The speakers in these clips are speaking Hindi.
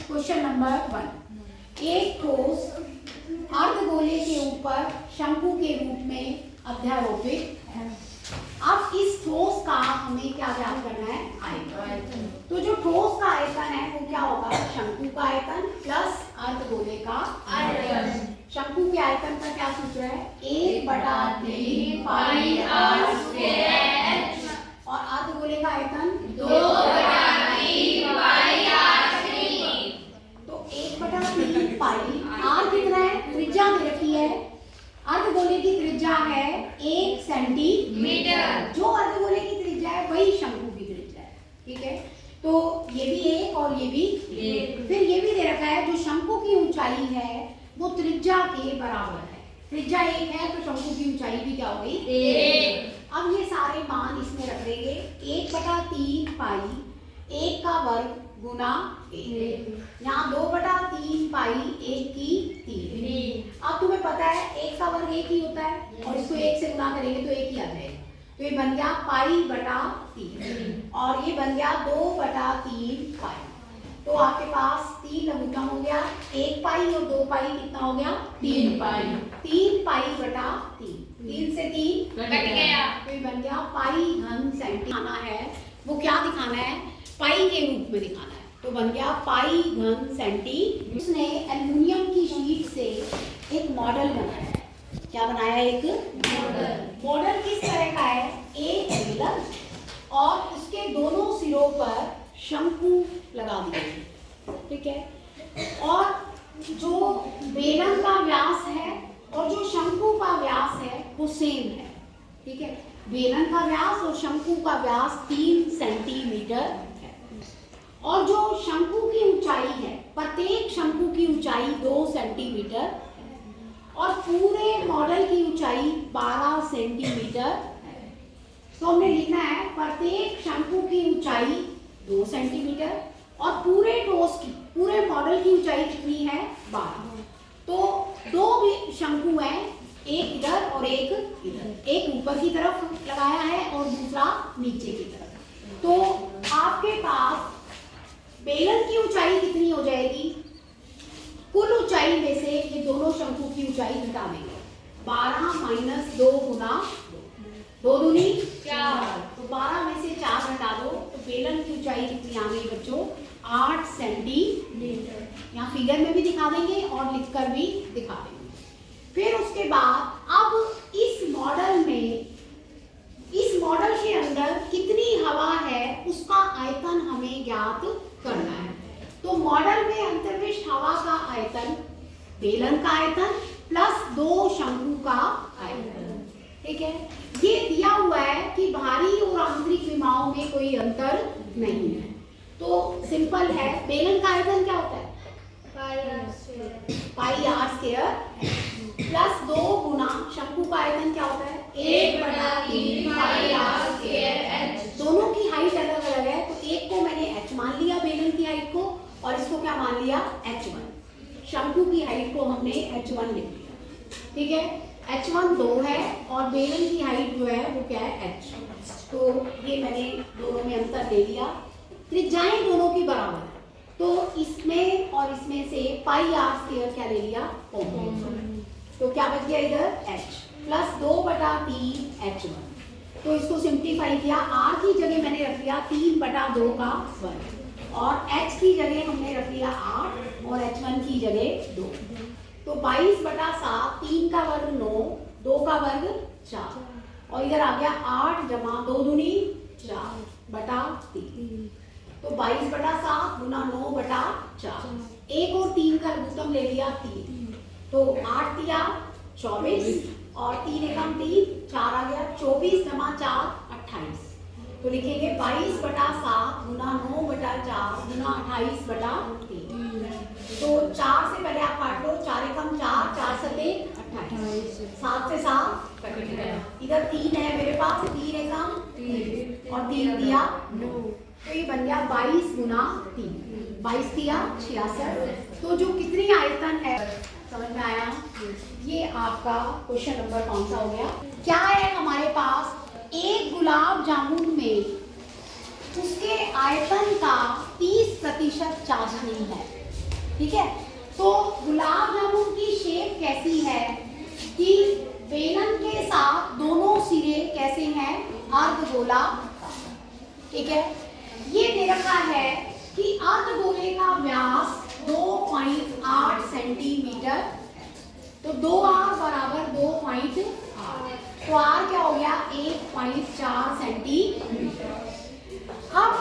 Question number 1। एक ठोस अर्धगोले के ऊपर शंकु के रूप में अध्यारोपित है। अब इस ठोस का हमें क्या ज्ञात करना है? आयतन। तो जो ठोस का आयतन है वो क्या होगा? शंकु का आयतन प्लस अर्धगोले का आयतन। शंकु के आयतन का क्या सूत्र है? 1/3 पाई आर स्क्वायर h। और अर्धगोले का आयतन 2/3 पाई आर स्क्वायर। तो 1/3 पाई आर कितना है? त्रिज्या दे रखी है। अर्धगोले की त्रिज्या है 1 सेंटीमीटर। जो अर्धगोले की त्रिज्या है वही शंकु की त्रिज्या है। ठीक है, तो ये भी 1 और ये भी 1। फिर ये भी दे रखा है जो शंकु की ऊंचाई है वो त्रिज्या के बराबर है। त्रिज्या 1 है तो शंकु की ऊंचाई भी क्या हो गई? 1। अब ये सारे मान इसमें रख देंगे। 1/3 पाई 1 का वर्ग गुना 1। यहाँ 2/3 पाई 1 की 3। अब तुम्हें पता है 1 का वर्ग 1 ही होता है और इसको 1 से गुना करेंगे तो 1 ही आ जाएगा। तो ये बन गया पाई/3 और ये बन गया 2/3 पाई। तो आपके पास 3 लघुत्तम हो गया। 1 पाई और 2 पाई कितना हो गया? 3 पाई। 3 पाई/3। 3 से 3 कट गया। तो ये बन गया पाई घन सेंटी। दिखाना है वो क्या दिखाना है? पाई के रूप में दिखाना है। तो बन गया पाई घन सेंटी। उसने एल्युमिनियम की शीट से एक मॉडल बनाया है। क्या बनाया? एक मॉडल। मॉडल किस तरह का है? एक बेलन और उसके दोनों सिरों पर शंकु लगा दिए। ठीक है, और जो बेलन का व्यास है और जो शंकु का व्यास है वो सेम है। ठीक है, बेलन का व्यास और शंकु का व्यास 3 सेंटीमीटर है। और जो शंकु की ऊंचाई है, प्रत्येक शंकु की ऊंचाई 2 सेंटीमीटर है और पूरे मॉडल की ऊंचाई 12 सेंटीमीटर है। तो हमने लिखना है प्रत्येक शंकु की ऊंचाई 2 सेंटीमीटर और पूरे ठोस की, पूरे मॉडल की ऊंचाई कितनी है? 12। तो 2 शंकु हैं, एक इधर और एक इधर। एक ऊपर की तरफ लगाया है और दूसरा नीचे की तरफ। तो आपके पास बेलन की ऊंचाई कितनी हो जाएगी? कुल ऊंचाई में से ये दोनों शंकु की ऊंचाई घटा देंगे। 12 - 2 गुना 2 दूनी 4। तो 12 में से 4 घटा दो तो बेलन की ऊंचाई कितनी आ गई बच्चों? 8 सेंटीमीटर। यहाँ फिगर में भी दिखा देंगे और लिखकर भी दिखा देंगे। फिर उसके बाद अब इस मॉडल के अंदर कितनी हवा है उसका आयतन हमें ज्ञात करना है। तो मॉडल में अंतर्विष्ट हवा का आयतन बेलन का आयतन प्लस 2 शंकु का आयतन। ठीक है, ये दिया हुआ है कि भारी और आंतरिक विमाओं में कोई अंतर नहीं है। तो सिंपल है, बेलन का आयतन क्या होता है? पाई आर स्क्वायर प्लस 2 गुना शंकु का आयतन क्या होता है? 1/3 पाई आर स्क्वायर h। दोनों की हाइट अलग अलग है तो एक को मैंने h मान लिया बेलन की हाइट को और इसको क्या मान लिया? h1। शंकु की हाइट को हमने h1 लिख लिया। ठीक है, h1 2 है और बेलन की हाइट जो है वो क्या है? h। तो ये मैंने दोनों में अंतर ले लिया। त्रिज्याएं दोनों की बराबर है तो इसमें और इसमें से पाई आर स्क्वायर क्या ले लिया? तो क्या बच गया इधर? h plus 2/3 h1। तो इसको सिंप्लीफाई किया। r की जगह मैंने रख लिया 3/2 का वर्ग और h की जगह हमने रख लिया 8 और h1 की जगह 2। तो 22/7, 3 का वर्ग 9, 2 का वर्ग 4 और इधर आ गया 8 जमा 2 दूनी 4/3। तो 22/7 गुना 9/4। 1 और 3 का लघुत्तम ले लिया 3। तो 8 दिया 24 और 3 एकम 3 4 आ गया। 24 जमा 4 28। तो लिखेंगे 22/7 गुना 9/4 गुना 28/3। तो 4 से पहले आप काट लो। 4 एकम 4, 4 सते 28, 7 से 7 कट गया। इधर 3 है मेरे पास, 3 एकम 3 और 3 दिया 9। तो ये बन गया 22 गुना 3, 22 दिया 66। तो जो कितनी आयतन है समझ में आया? ये आपका क्वेश्चन नंबर कौन सा हो गया? क्या है हमारे पास? एक गुलाब जामुन में उसके आयतन का 30% चाशनी है। ठीक है। तो गुलाब जामुन की शेप कैसी है कि बेलन के साथ दोनों सिरे कैसे हैं, अर्धगोला। ठीक है, ये दे रखा है कि अर्धगोले का व्यास 2.8 सेंटीमीटर, तो 2r बराबर 2.8, तो r क्या हो गया 1.4 सेंटीमीटर। अब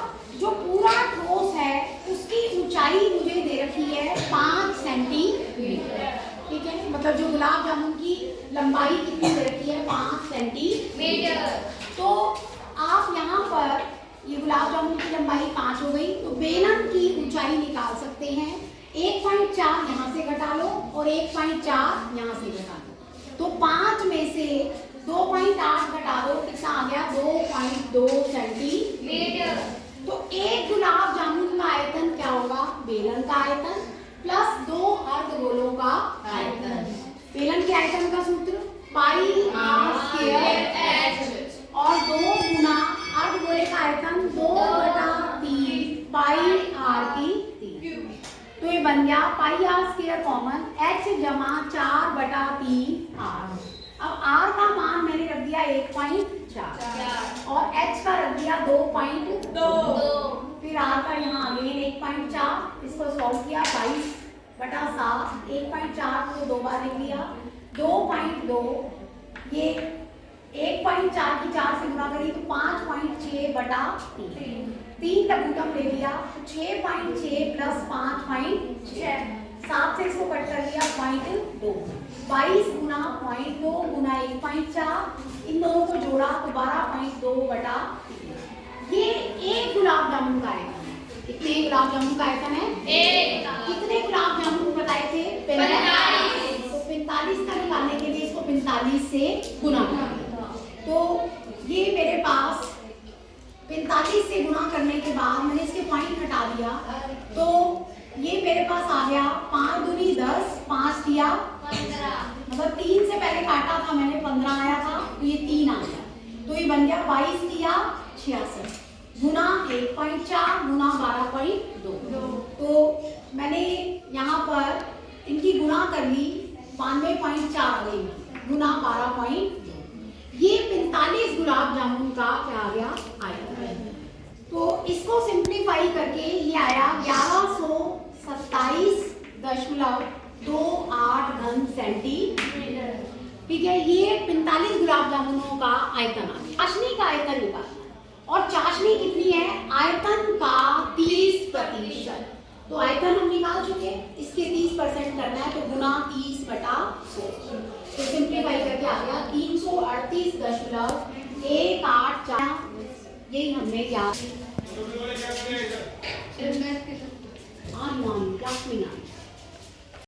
जो पूरा ठोस है उसकी ऊंचाई मुझे दे रखी है 5 सेंटीमीटर। ठीक है, मतलब जो गुलाब जामुन की लंबाई कितनी दे रखी है 5 सेंटीमीटर। तो आप यहाँ पर ये गुलाब जामुन की लंबाई 5 हो गई, तो बेलन की ऊंचाई निकाल सकते हैं। 1.4 यहाँ से घटा लो और 1.4 यहाँ से घटा लो, तो 5 में से 2.8 घटा दो, कितना आ गया 2.2 सेंटीमीटर। तो एक गुलाब जामुन का आयतन क्या होगा, बेलन का आयतन प्लस 2 अर्धगोलों का आयतन। बेलन के आयतन का सूत्र पाई आर स्क्वायर एच, और 2 गुना अर्धगोले का आयतन 2/3 पाई आर की 3, तो ये बन गया पाई आर स्क्वायर कॉमन h जमा 4/3 आर। अब r का मान मैंने रख दिया 1.4 और h का रख दिया 2.2, फिर r का यहाँ अगेन 1.4, इसको सॉल्व किया 22/7, 1.4 को 2 बार लिख लिया, 2.2, ये 1.4 की 4 से गुणा करी तो 5.6/3, 3 लघुत्तम ले लिया, 6.6 प्लस 5.6, 7 से इसको कट कर लिया 0.2, 22 गुना 0.2 गुना 1.4, इन दोनों को जोड़ा तो 12.2/3। ये एक गुलाब जामुन का आयतन है। कितने गुलाब जामुन का आयतन है? एक। कितने गुलाब जामुन बताए थे? 45। तो 45 का निकालने के लिए इसको 45 से गुना कर, तो ये मेरे पास 45 से गुणा करने के बाद मैंने इसके पॉइंट हटा दिया, तो ये मेरे पास आ गया 5 दूनी 10, 5 दिया 15, मतलब 3 से पहले काटा था मैंने 15 आया था, तो ये 3 आ गया, तो ये बन गया 22 दिया 66 गुना 1.4 गुना 12.2, तो मैंने यहाँ पर इनकी गुणा कर ली 92.4 आ गई गुना 12.2, ये 45 गुलाब जामुन का क्या आ गया आयतन। तो इसको सिंप्लीफाई करके ये आया 1127.28 सेंटीमीटर। ठीक है, ये 45 गुलाब जामुनों का आयतन आ गया। चाशनी का आयतन निकालना है, और चाशनी कितनी है, आयतन का 30%, तो आयतन हम निकाल चुके, इसके 30% करना है, तो गुना 30/100, तो सिंप्लीफाई करके आ गया 338.184, यही हमने याद